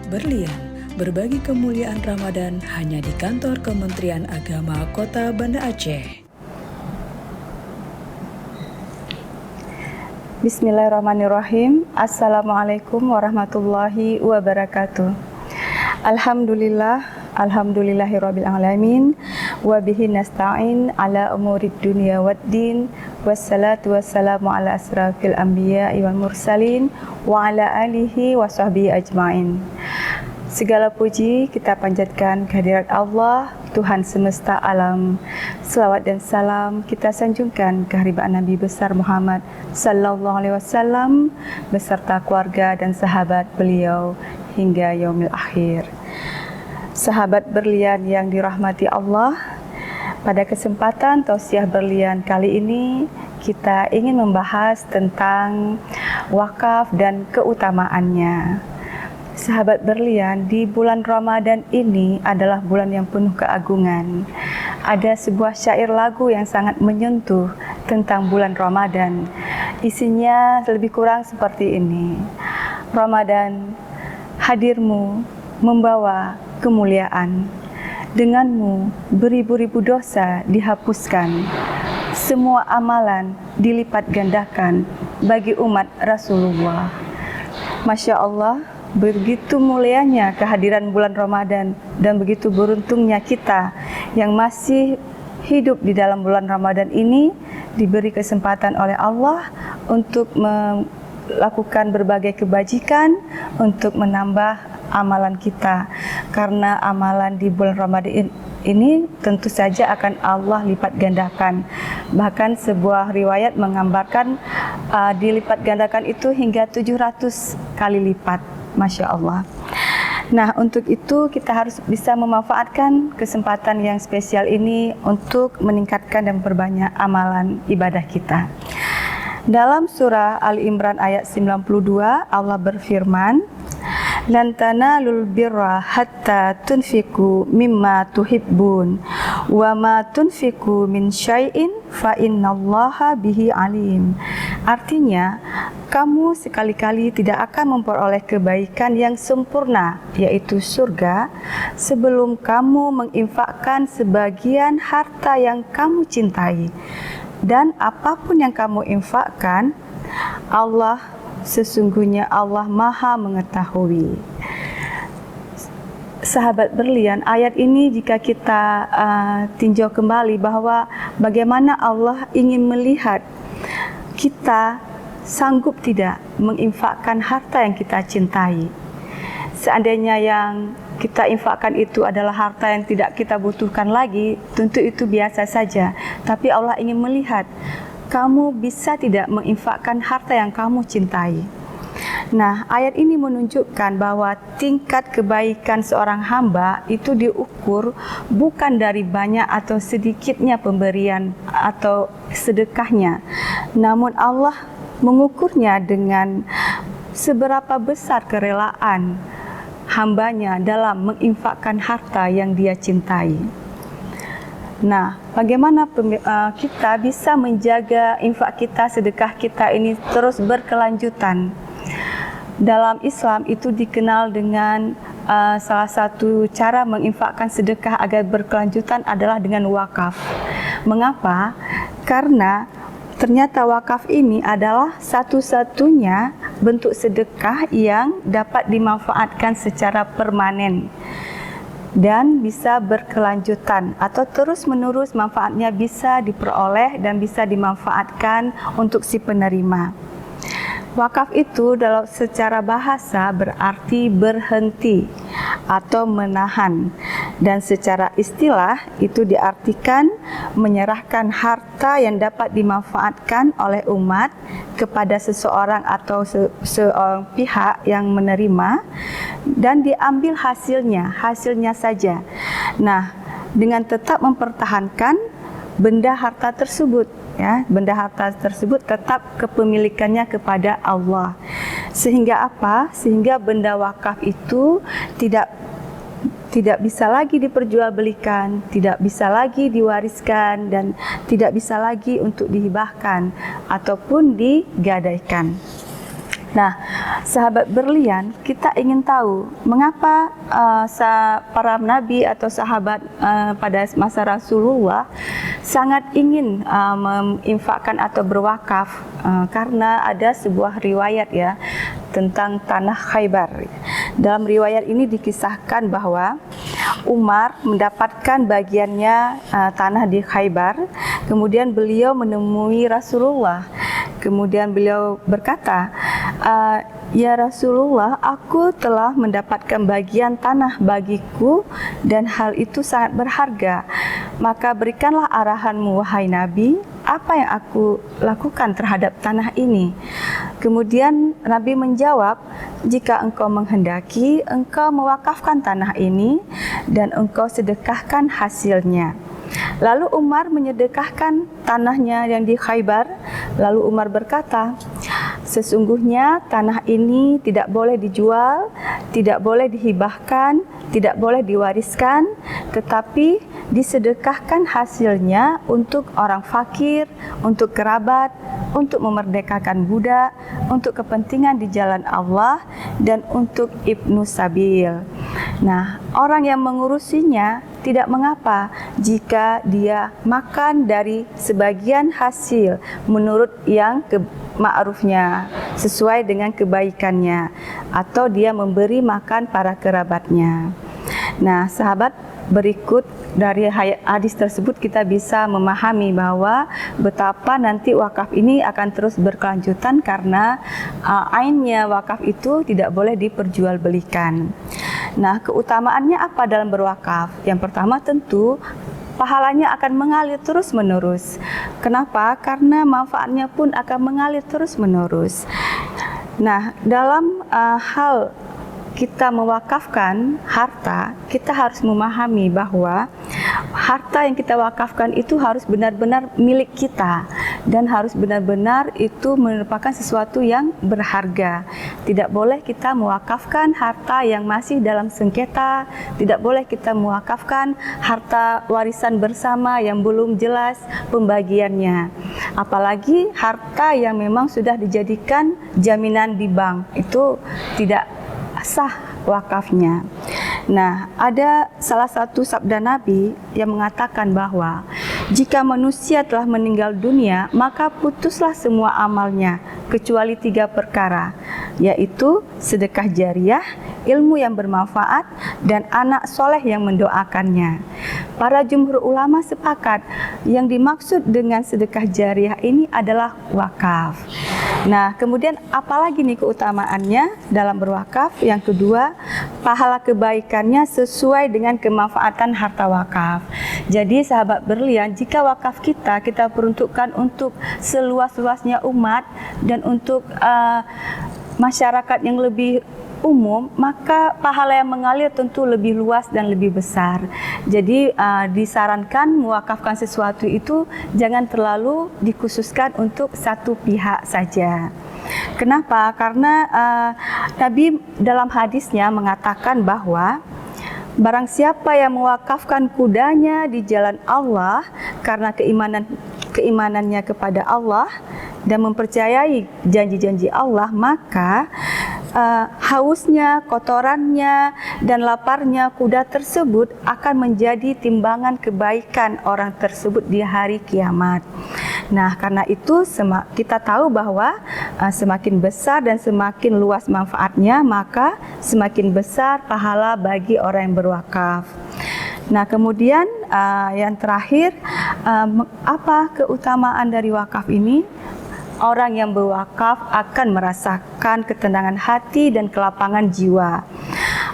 Berlian, berbagi kemuliaan Ramadan hanya di kantor Kementerian Agama Kota Banda Aceh. Bismillahirrahmanirrahim. Assalamualaikum warahmatullahi wabarakatuh. Alhamdulillahirabbil alamin wa bihi nasta'in ala umurid dunya waddin wassalatu wassalamu ala asrafil anbiya'i wal mursalin wa ala alihi wa sahbihi ajmain. Segala puji kita panjatkan kehadirat Allah, Tuhan semesta alam. Selawat dan salam kita sanjungkan kehadirat Nabi besar Muhammad sallallahu alaihi wasallam beserta keluarga dan sahabat beliau hingga yaumil akhir. Sahabat berlian yang dirahmati Allah, pada kesempatan tausiah berlian kali ini kita ingin membahas tentang wakaf dan keutamaannya. Sahabat berlian, di bulan Ramadan ini adalah bulan yang penuh keagungan. Ada sebuah syair lagu yang sangat menyentuh tentang bulan Ramadan. Isinya lebih kurang seperti ini. Ramadan, hadirmu membawa kemuliaan. Denganmu beribu-ribu dosa dihapuskan. Semua amalan dilipat gandakan bagi umat Rasulullah. Masya Allah, begitu mulianya kehadiran bulan Ramadan dan begitu beruntungnya kita yang masih hidup di dalam bulan Ramadan ini diberi kesempatan oleh Allah untuk melakukan berbagai kebajikan untuk menambah amalan kita, karena amalan di bulan Ramadan ini tentu saja akan Allah lipat gandakan. Bahkan sebuah riwayat menggambarkan dilipat gandakan itu hingga 700 kali lipat. Masya Allah. Nah, untuk itu kita harus bisa memanfaatkan kesempatan yang spesial ini untuk meningkatkan dan memperbanyak amalan ibadah kita. Dalam surah Ali Imran ayat 92, Allah berfirman, "Lan tanalul birra hatta tunfiqu mimma tuhibbun wa ma tunfiqu min syai'in fa innallaha bihi alim." Artinya, kamu sekali-kali tidak akan memperoleh kebaikan yang sempurna, yaitu surga, sebelum kamu menginfakkan sebagian harta yang kamu cintai. Dan apapun yang kamu infakkan, sesungguhnya Allah Maha mengetahui. Sahabat berlian, ayat ini jika kita tinjau kembali bahwa bagaimana Allah ingin melihat kita sanggup tidak menginfakkan harta yang kita cintai. Seandainya yang kita infakkan itu adalah harta yang tidak kita butuhkan lagi, tentu itu biasa saja. Tapi Allah ingin melihat kamu bisa tidak menginfakkan harta yang kamu cintai. Nah, ayat ini menunjukkan bahwa tingkat kebaikan seorang hamba itu diukur bukan dari banyak atau sedikitnya pemberian atau sedekahnya, namun Allah mengukurnya dengan seberapa besar kerelaan hambanya dalam menginfakkan harta yang dia cintai. Nah, bagaimana kita bisa menjaga infak kita, sedekah kita ini terus berkelanjutan? Dalam Islam itu dikenal dengan salah satu cara menginfakkan sedekah agar berkelanjutan adalah dengan wakaf. Mengapa? Karena ternyata wakaf ini adalah satu-satunya bentuk sedekah yang dapat dimanfaatkan secara permanen dan bisa berkelanjutan atau terus-menerus manfaatnya bisa diperoleh dan bisa dimanfaatkan untuk si penerima. Wakaf itu dalam secara bahasa berarti berhenti atau menahan, dan secara istilah itu diartikan menyerahkan harta yang dapat dimanfaatkan oleh umat kepada seseorang atau seorang pihak yang menerima dan diambil hasilnya saja. Nah, dengan tetap mempertahankan benda harta tersebut, ya, benda harta tersebut tetap kepemilikannya kepada Allah. Sehingga apa? Sehingga benda wakaf itu tidak bisa lagi diperjualbelikan, tidak bisa lagi diwariskan, dan tidak bisa lagi untuk dihibahkan ataupun digadaikan. Nah, sahabat berlian, kita ingin tahu mengapa para nabi atau sahabat pada masa Rasulullah sangat ingin menginfakkan atau berwakaf, karena ada sebuah riwayat ya tentang tanah Khaybar. Dalam riwayat ini dikisahkan bahwa Umar mendapatkan bagiannya tanah di Khaybar, kemudian beliau menemui Rasulullah. Kemudian beliau berkata, "Ya Rasulullah, aku telah mendapatkan bagian tanah bagiku dan hal itu sangat berharga. Maka berikanlah arahanmu, wahai Nabi, apa yang aku lakukan terhadap tanah ini?" Kemudian Nabi menjawab, "Jika engkau menghendaki, engkau mewakafkan tanah ini dan engkau sedekahkan hasilnya." Lalu Umar menyedekahkan tanahnya yang di Khaybar. Lalu Umar berkata, "Sesungguhnya tanah ini tidak boleh dijual, tidak boleh dihibahkan, tidak boleh diwariskan, tetapi disedekahkan hasilnya untuk orang fakir, untuk kerabat, untuk memerdekakan budak, untuk kepentingan di jalan Allah, dan untuk Ibnu Sabil." Nah, orang yang mengurusinya tidak mengapa jika dia makan dari sebagian hasil menurut yang ma'rufnya, sesuai dengan kebaikannya, atau dia memberi makan para kerabatnya. Nah, sahabat, berikut dari hadis tersebut kita bisa memahami bahwa betapa nanti wakaf ini akan terus berkelanjutan karena ainnya wakaf itu tidak boleh diperjualbelikan. Nah, keutamaannya apa dalam berwakaf? Yang pertama tentu pahalanya akan mengalir terus-menerus. Kenapa? Karena manfaatnya pun akan mengalir terus-menerus. Nah, dalam hal kita mewakafkan harta, kita harus memahami bahwa harta yang kita wakafkan itu harus benar-benar milik kita dan harus benar-benar itu merupakan sesuatu yang berharga. Tidak boleh kita mewakafkan harta yang masih dalam sengketa, tidak boleh kita mewakafkan harta warisan bersama yang belum jelas pembagiannya. Apalagi harta yang memang sudah dijadikan jaminan di bank, itu tidak sah wakafnya. Nah, ada salah satu sabda Nabi yang mengatakan bahwa jika manusia telah meninggal dunia, maka putuslah semua amalnya kecuali 3 perkara, yaitu sedekah jariah, ilmu yang bermanfaat, dan anak soleh yang mendoakannya. Para jumhur ulama sepakat yang dimaksud dengan sedekah jariah ini adalah wakaf. Nah, kemudian apalagi nih keutamaannya dalam berwakaf? Yang kedua, pahala kebaikannya sesuai dengan kemanfaatan harta wakaf. Jadi sahabat berlian, jika wakaf kita peruntukkan untuk seluas-luasnya umat dan untuk masyarakat yang lebih umum, maka pahala yang mengalir tentu lebih luas dan lebih besar. Jadi disarankan mewakafkan sesuatu itu jangan terlalu dikhususkan untuk satu pihak saja. Kenapa? Karena Nabi dalam hadisnya mengatakan bahwa barang siapa yang mewakafkan kudanya di jalan Allah karena keimanannya kepada Allah dan mempercayai janji-janji Allah, maka hausnya, kotorannya, dan laparnya kuda tersebut akan menjadi timbangan kebaikan orang tersebut di hari kiamat. Nah, karena itu kita tahu bahwa semakin besar dan semakin luas manfaatnya, maka semakin besar pahala bagi orang yang berwakaf. Nah, kemudian yang terakhir, apa keutamaan dari wakaf ini? Orang yang berwakaf akan merasakan ketenangan hati dan kelapangan jiwa.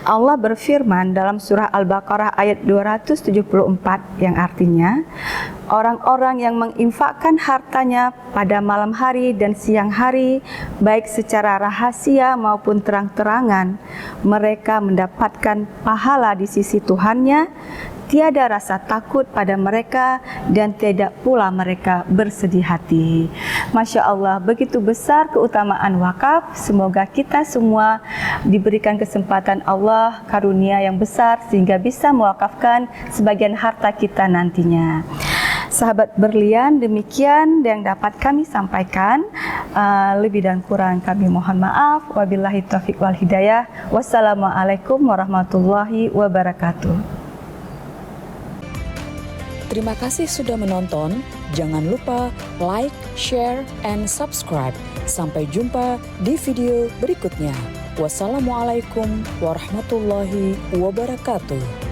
Allah berfirman dalam surah Al-Baqarah ayat 274 yang artinya, orang-orang yang menginfakkan hartanya pada malam hari dan siang hari, baik secara rahasia maupun terang-terangan, mereka mendapatkan pahala di sisi Tuhannya. Tiada rasa takut pada mereka dan tidak pula mereka bersedih hati. Masya Allah, begitu besar keutamaan wakaf. Semoga kita semua diberikan kesempatan Allah karunia yang besar sehingga bisa mewakafkan sebagian harta kita nantinya. Sahabat berlian, demikian yang dapat kami sampaikan. Lebih dan kurang kami mohon maaf. Wabillahi taufiq wal hidayah. Wassalamualaikum warahmatullahi wabarakatuh. Terima kasih sudah menonton. Jangan lupa like, share, and subscribe. Sampai jumpa di video berikutnya. Wassalamualaikum warahmatullahi wabarakatuh.